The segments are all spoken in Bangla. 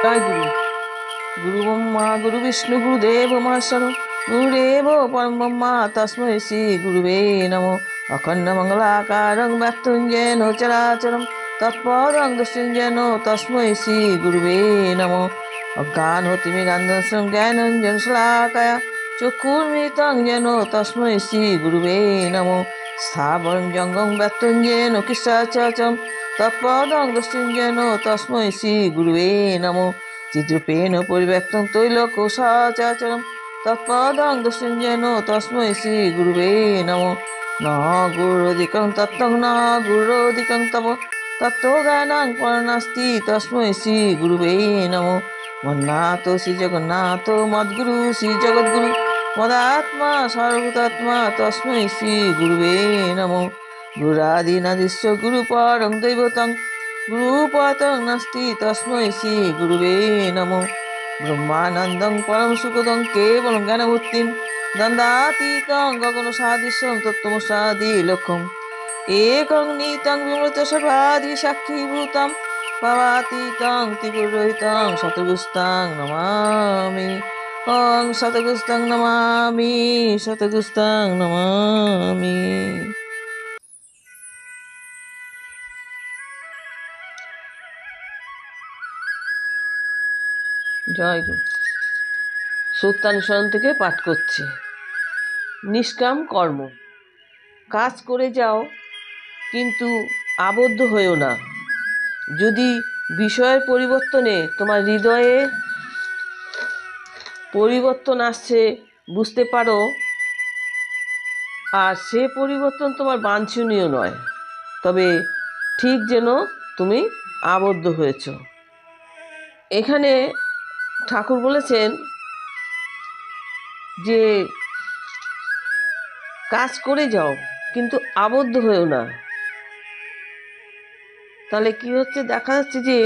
জয় গুরু। গুরু ব্রহ্মা গুরু বিষ্ণু গুরুদেব মহেশ্বর গুরুদেব পরম ব্রহ্মা তস্मै শ্রী গুরুবে নমঃ। অখণ্ড মঙ্গলাকারং ব্যক্তঞ্জেন চরাচরম তৎপদং দর্শঞ্জেন তস্मै শ্রী গুরুবে নমঃ। অজ্ঞানতিমিরান্ধস্যং জ্ঞানঞ্জন শলাকায়া চক্ষুর্মিলিतं येन তস্मै শ্রী গুরুবে নমঃ। স্থাবরং জঙ্গম ব্যক্তঞ্জেন কিঞ্চিৎসাচরম তৎপদং দর্শঞ্জেন তস্मै শ্রী গুরুবে নমঃ। চিদ্রূপেণ পরিব্যক্तं ত্রৈলোক্যং সচরাচরম তৎপদং দর্শঞ্জেন তস্मै শ্রী গুরুবে নমঃ। ন গুরোধিকং তত্ত্বং ন গুরোধিকং তব তত্ত্বজ্ঞানং পরনাস্তি তস্मै শ্রী গুরুবে নমঃ। মন্নাথ শ্রী জগন্নাথ মদ্গুরু শ্রী জগদ্গুরু মদাত্মা সর্বভূতাত্মা তস্मै শ্রী গুরুবে নমঃ। গুরাদিনাদিশ্য গুরু পরং দৈবতং গুরুপতং নাস্তি তস্मै শ্রী গুরুবে নমঃ। ব্রহ্মানন্দং পরম সুখদং কেবলং জ্ঞানমূর্তিং দ্বন্দ্বাতীতং গগনসদৃশং তত্ত্বমস্যাদিলক্ষ্যং একং নিত্যং বিমূঢ় সর্বাদি সাক্ষীভূতং ভাবাতীতং ত্রিগুণরহিতং শতগুস্তাং নমামি। ওং শতগুস্তাং নমামি, শতগুস্তাং নমামি। জয় গুরু। সত্যানুসরণ থেকে পাঠ করছে। নিষ্কাম কর্ম। কাজ করে যাও, কিন্তু আবদ্ধ হয়েও না। যদি বিষয়ের পরিবর্তনে তোমার হৃদয়ে পরিবর্তন আসছে বুঝতে পারো, আর সে পরিবর্তন তোমার বাঞ্ছনীয় নয়, তবে ঠিক যেন তুমি আবদ্ধ হয়েছ। এখানে ঠাকুর বলেছেন যে কাজ করে যাও, কিন্তু আবদ্ধ হয়েও না। তাহলে কি হচ্ছে, দেখা যাচ্ছে যে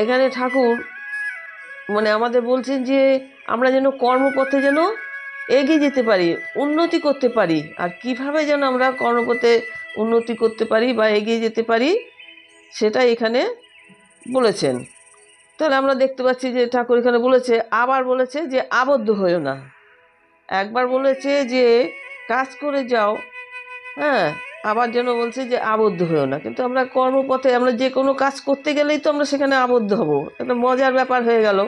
এখানে ঠাকুর আমাদের বলছেন যে আমরা যেন কর্মপথে যেন এগিয়ে যেতে পারি, উন্নতি করতে পারি। আর কিভাবে যেন আমরা কর্মপথে উন্নতি করতে পারি বা এগিয়ে যেতে পারি, সেটা এখানে বলেছেন। তাহলে আমরা দেখতে পাচ্ছি যে ঠাকুর এখানে বলেছে, আবার বলেছে যে আবদ্ধ হয়েও না। একবার বলেছে যে কাজ করে যাও, হ্যাঁ, আবার যেন বলছে যে আবদ্ধ হয়েও না। কিন্তু আমরা কর্মপথে আমরা যে কোনো কাজ করতে গেলেই তো আমরা সেখানে আবদ্ধ হব। একটা মজার ব্যাপার হয়ে গেল।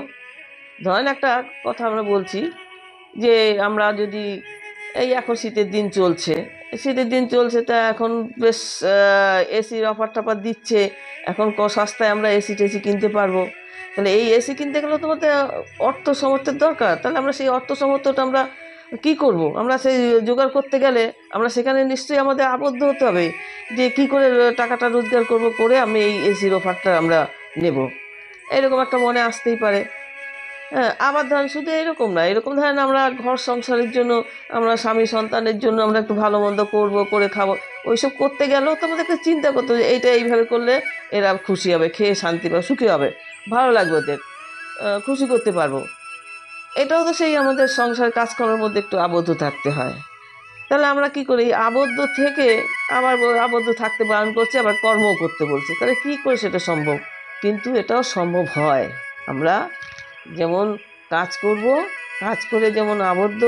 ধরেন একটা কথা আমরা বলছি যে আমরা যদি এখন শীতের দিন চলছে, তা এখন বেশ এসির অফার টফার দিচ্ছে, এখন সস্তায় আমরা এসি টেসি কিনতে পারবো। তাহলে এই এসি কিনতে গেলেও তোমাদের অর্থ সামর্থ্যের দরকার। তাহলে আমরা সেই অর্থ সামর্থ্যটা আমরা কী করব? আমরা সেই জোগাড় করতে গেলে আমরা সেখানে নিশ্চয়ই আমাদের আবদ্ধ হতে হবে যে কী করে টাকাটা রোজগার করব, করে আমি এই এসির অফারটা আমরা নেব। এরকম একটা মনে আসতেই পারে। হ্যাঁ, আবার ধরেন শুধু এরকম না, এরকম ধরেন আমরা ঘর সংসারের জন্য, আমরা স্বামী সন্তানের জন্য আমরা একটু ভালো মন্দ করবো, করে খাবো, ওইসব করতে গেলেও তো আমাদেরকে চিন্তা করতে হবে যে এইটা এইভাবে করলে এরা খুশি হবে, খেয়ে শান্তি পাবে, সুখী হবে, ভালো লাগবে, ওদের খুশি করতে পারবো। এটাও তো সেই আমাদের সংসার কাজকর্মের মধ্যে একটু আবদ্ধ থাকতে হয়। তাহলে আমরা কি করি, আবদ্ধ থেকে আবার আবদ্ধ থাকতে বারণ করছে, আবার কর্মও করতে বলছে। তাহলে কি করে সেটা সম্ভব? কিন্তু এটাও সম্ভব হয়। আমরা যেমন কাজ করব, কাজ করে যেমন আবদ্ধ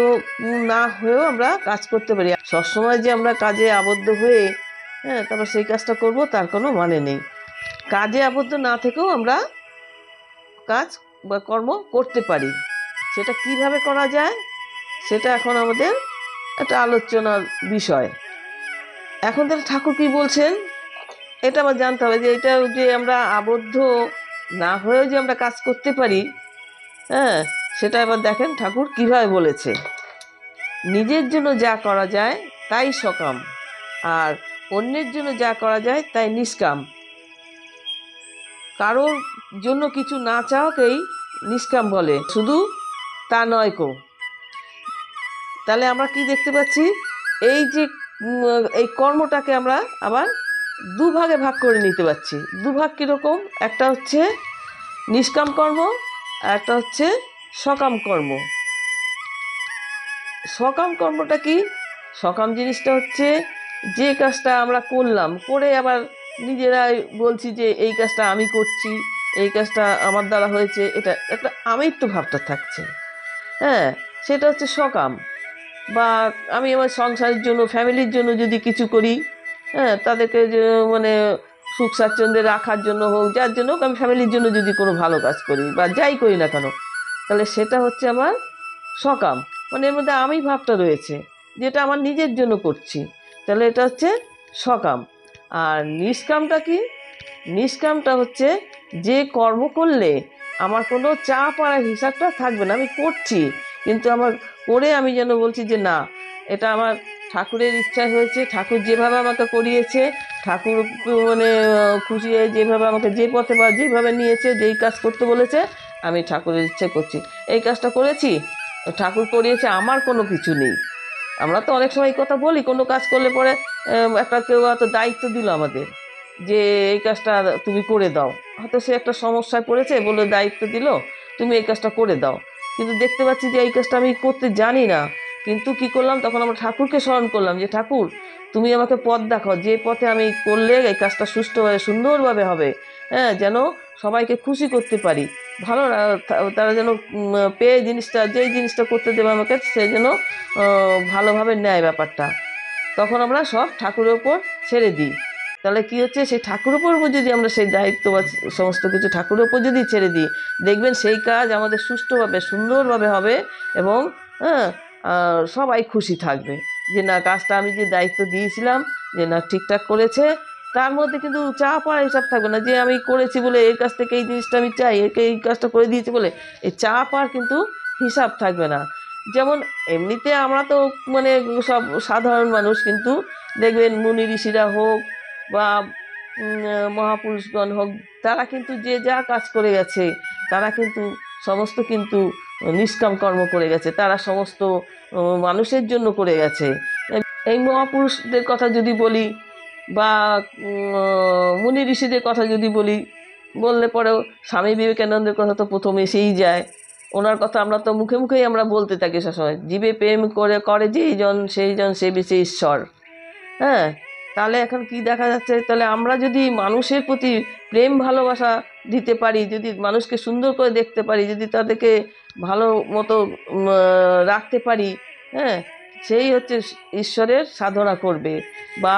না হয়েও আমরা কাজ করতে পারি। সবসময় যে আমরা কাজে আবদ্ধ হয়ে তারপর সেই কাজটা করব, তার কোনো মানে নেই। কাজে আবদ্ধ না থেকেও আমরা কাজ বা কর্ম করতে পারি। সেটা কিভাবে করা যায়, সেটা এখন আমাদের একটা আলোচনার বিষয়। এখন তাহলে ঠাকুর কি বলছেন এটা আবার জানতে হবে, যে এটা যে আমরা আবদ্ধ না হয়েও যে আমরা কাজ করতে পারি, সেটা এবার দেখেন ঠাকুর কিভাবে বলেছে। নিজের জন্য যা করা যায় তাই সকাম, আর অন্যের জন্য যা করা যায় তাই নিষ্কাম। কারোর জন্য কিছু না চাওয়াকেই নিষ্কাম বলে, শুধু তা নয় কো। তাহলে আমরা কি দেখতে পাচ্ছি, এই যে এই কর্মটাকে আমরা আবার দুভাগে ভাগ করে নিতে পারছি। দুভাগ কীরকম, একটা হচ্ছে নিষ্কাম কর্ম, আর একটা হচ্ছে সকাম কর্ম। সকাম কর্মটা কি? সকাম জিনিসটা হচ্ছে যে কাজটা আমরা করলাম, করে আবার নিজেরাই বলছি যে এই কাজটা আমি করছি, এই কাজটা আমার দ্বারা হয়েছে, এটা একটা আমিত্ব ভাবটা থাকছে। হ্যাঁ, সেটা হচ্ছে সকাম। বা আমি আমার সংসারের জন্য, ফ্যামিলির জন্য যদি কিছু করি, হ্যাঁ, তাদেরকে যে মানে সুখ স্বাচ্ছন্দ্যে রাখার জন্য হোক, যার জন্য হোক, আমি ফ্যামিলির জন্য যদি কোনো ভালো কাজ করি বা যাই করি না কেন, তাহলে সেটা হচ্ছে আমার সকাম। মানে এর মধ্যে আমি ভাবটা রয়েছে, যেটা আমার নিজের জন্য করছি, তাহলে এটা হচ্ছে সকাম। আর নিষ্কামটা কি? নিষ্কামটা হচ্ছে যে কর্ম করলে আমার কোনো চাপ আর হিসাবটা থাকবে না, আমি করছি, কিন্তু আমার করে আমি যেন বলছি যে না, এটা আমার ঠাকুরের ইচ্ছায় হয়েছে, ঠাকুর যেভাবে আমাকে করিয়েছে, ঠাকুর মানে খুশি হয়ে যেভাবে আমাকে যে পথে বা যেভাবে নিয়েছে, যেই কাজ করতে বলেছে, আমি ঠাকুরের ইচ্ছে করছি, এই কাজটা করেছি, ঠাকুর করিয়েছে, আমার কোনো কিছু নেই। আমরা তো অনেক সময় এই কথা বলি, কোনো কাজ করলে পরে একটা কেউ হয়তো দায়িত্ব দিল আমাদের যে এই কাজটা তুমি করে দাও, হয়তো সে একটা সমস্যায় পড়েছে, বলে দায়িত্ব দিল তুমি এই কাজটা করে দাও, কিন্তু দেখতে পাচ্ছি যে এই কাজটা আমি করতে জানি না, কিন্তু কি করলাম, তখন আমরা ঠাকুরকে স্মরণ করলাম যে ঠাকুর, তুমি আমাকে পথ দেখাও, যে পথে আমি করলে এই কাজটা সুষ্ঠুভাবে সুন্দরভাবে হবে, হ্যাঁ, যেন সবাইকে খুশি করতে পারি, ভালো তারা যেন পেয়ে জিনিসটা, যেই জিনিসটা করতে দেবে আমাকে, সে যেন ভালোভাবে নেয় ব্যাপারটা। তখন আমরা সব ঠাকুরের ওপর ছেড়ে দিই। তাহলে কি হচ্ছে, সেই ঠাকুরের ওপর যদি আমরা সেই দায়িত্ব বা সমস্ত কিছু ঠাকুরের ওপর যদি ছেড়ে দিই, দেখবেন সেই কাজ আমাদের সুষ্ঠুভাবে সুন্দরভাবে হবে, এবং হ্যাঁ, সবাই খুশি থাকবে যে না, কাজটা আমি যে দায়িত্ব দিয়েছিলাম, যে না ঠিকঠাক করেছে। তার মধ্যে কিন্তু চাপ আর হিসাব থাকবে না যে আমি করেছি বলে এর কাছ থেকে এই জিনিসটা আমি চাই, একে এই কাজটা করে দিয়েছি বলে, এই চাপ আর কিন্তু হিসাব থাকবে না। যেমন এমনিতে আমরা তো মানে সব সাধারণ মানুষ, কিন্তু দেখবেন মুনি ঋষিরা হোক বা মহাপুরুষগণ হোক, তারা কিন্তু যে যা কাজ করে গেছে, তারা কিন্তু সমস্ত কিন্তু নিষ্কাম কর্ম করে গেছে, তারা সমস্ত মানুষের জন্য করে গেছে। এই মহাপুরুষদের কথা যদি বলি বা মুনি ঋষিদের কথা যদি বলি, বললে পরেও স্বামী বিবেকানন্দের কথা তো প্রথম এসেই যায়। ওনার কথা আমরা তো মুখে মুখেই আমরা বলতে থাকি সবসময়, জীবে প্রেম করে করে যেই জন সেই জন সে বেশি ঈশ্বর। হ্যাঁ, তাহলে এখন কি দেখা যাচ্ছে, তাহলে আমরা যদি মানুষের প্রতি প্রেম ভালোবাসা দিতে পারি, যদি মানুষকে সুন্দর করে দেখতে পারি, যদি তাদেরকে ভালো মতো রাখতে পারি, হ্যাঁ, সেই হচ্ছে ঈশ্বরের সাধনা করবে বা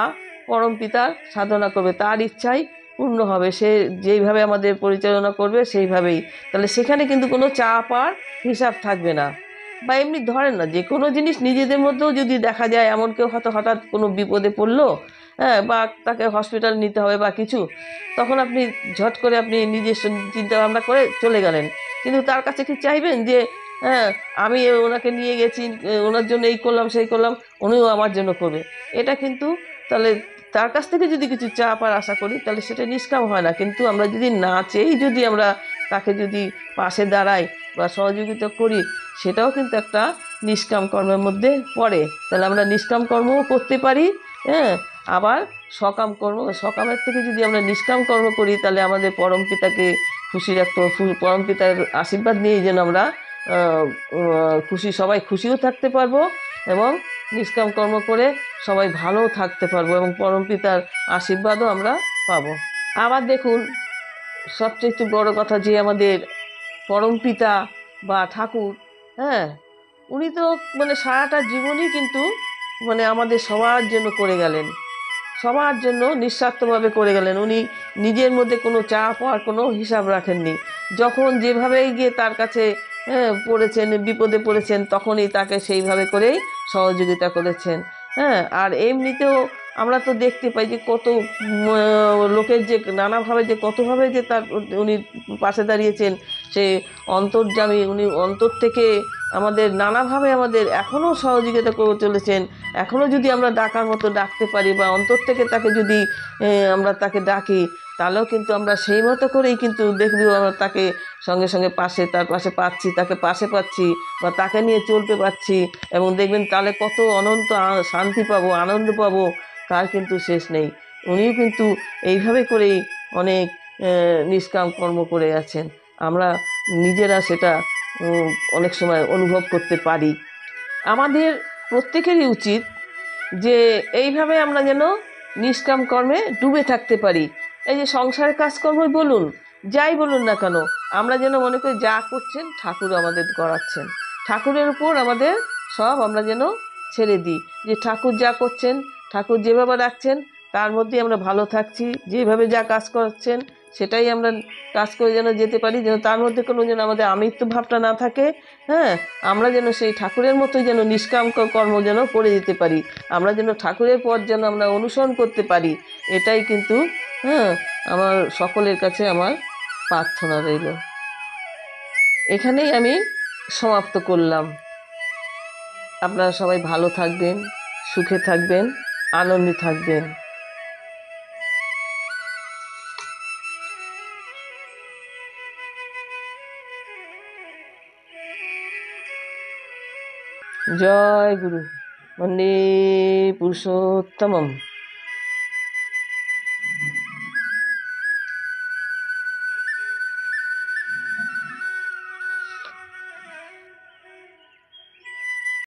পরম পিতার সাধনা করবে, তার ইচ্ছাই পূর্ণ হবে, সে যেইভাবে আমাদের পরিচালনা করবে সেইভাবেই। তাহলে সেখানে কিন্তু কোনো চাপ আর হিসাব থাকবে না। বা এমনি ধরেন না, যে কোনো জিনিস নিজেদের মধ্যেও যদি দেখা যায়, এমন কেউ হয়তো হঠাৎ কোনো বিপদে পড়লো, হ্যাঁ, বা তাকে হসপিটাল নিতে হবে বা কিছু, তখন আপনি ঝট করে আপনি নিজস্ব চিন্তা ভাবনা করে চলে গেলেন, কিন্তু তার কাছে কি চাইবেন যে হ্যাঁ, আমি ওনাকে নিয়ে গেছি, ওনার জন্য এই করলাম সেই করলাম, উনিও আমার জন্য করবে? এটা কিন্তু, তাহলে তার কাছ থেকে যদি কিছু চাপ আর আশা করি, তাহলে সেটা নিষ্কাম হয় না। কিন্তু আমরা যদি না চেয়েই যদি আমরা তাকে যদি পাশে দাঁড়াই বা সহযোগিতা করি, সেটাও কিন্তু একটা নিষ্কাম কর্মের মধ্যে পড়ে। তাহলে আমরা নিষ্কাম কর্মও করতে পারি, হ্যাঁ, আবার সকাম কর্ম, সকামের থেকে যদি আমরা নিষ্কাম কর্ম করি, তাহলে আমাদের পরম পিতাকে খুশি রাখতে, পরম পিতার আশীর্বাদ নিয়েই যেন আমরা খুশি, সবাই খুশিও থাকতে পারবো, এবং নিষ্কাম কর্ম করে সবাই ভালোও থাকতে পারবো, এবং পরম পিতার আশীর্বাদও আমরা পাবো। আবার দেখুন, সবচেয়ে বড় কথা যে আমাদের পরম পিতা বা ঠাকুর, হ্যাঁ, উনি তো মানে সারাটা জীবনই কিন্তু মানে আমাদের সবার জন্য করে গেলেন, সবার জন্য নিঃস্বার্থভাবে করে গেলেন। উনি নিজের মধ্যে কোনো চাপ আর কোনো হিসাব রাখেননি। যখন যেভাবে গিয়ে তার কাছে পড়েছেন, বিপদে পড়েছেন, তখনই তাকে সেইভাবে করেই সহযোগিতা করেছেন। হ্যাঁ, আর এমনিতেও আমরা তো দেখতে পাই যে কত লোকের যে নানাভাবে, যে কতভাবে যে তার উনি পাশে দাঁড়িয়েছেন, সে অন্তর্যামী, উনি অন্তর থেকে আমাদের নানাভাবে আমাদের এখনও সহযোগিতা করে চলেছেন। এখনও যদি আমরা ডাকার মতো ডাকতে পারি বা অন্তর থেকে তাকে যদি আমরা তাকে ডাকি, তাহলেও কিন্তু আমরা সেই মতো করেই কিন্তু দেখব আমরা তাকে সঙ্গে সঙ্গে পাশে, তার পাশে পাচ্ছি, তাকে পাশে পাচ্ছি বা তাকে নিয়ে চলতে পারছি, এবং দেখবেন তাহলে কত অনন্ত শান্তি পাবো, আনন্দ পাবো, তার কিন্তু শেষ নেই। উনিও কিন্তু এইভাবে করেই অনেক নিষ্কাম কর্ম করে গেছেন। আমরা নিজেরা সেটা অনেক সময় অনুভব করতে পারি। আমাদের প্রত্যেকেরই উচিত যে এইভাবে আমরা যেন নিষ্কাম কর্মে ডুবে থাকতে পারি। এই যে সংসারের কাজকর্মই বলুন যাই বলুন না কেন, আমরা যেন মনে করি যা করছেন ঠাকুর আমাদের করাচ্ছেন, ঠাকুরের উপর আমাদের সব আমরা যেন ছেড়ে দিই, যে ঠাকুর যা করছেন, ঠাকুর যেভাবে রাখছেন তার মধ্যেই আমরা ভালো থাকছি, যেভাবে যা কাজ করছেন সেটাই আমরা কাজ করে যেন যেতে পারি, যেন তার মধ্যে কোনো যেন আমাদের আমিত্ব ভাবটা না থাকে। হ্যাঁ, আমরা যেন সেই ঠাকুরের মতোই যেন নিষ্কাম কর্ম যেন করে যেতে পারি, আমরা যেন ঠাকুরের পথ যেন আমরা অনুসরণ করতে পারি। এটাই কিন্তু, হ্যাঁ, আমার সকলের কাছে আমার প্রার্থনা রইল। এখানেই আমি সমাপ্ত করলাম। আপনারা সবাই ভালো থাকবেন, সুখে থাকবেন, আনন্দে থাকবেন। জয় গুরু, বন্দে পুরুষোত্তমম।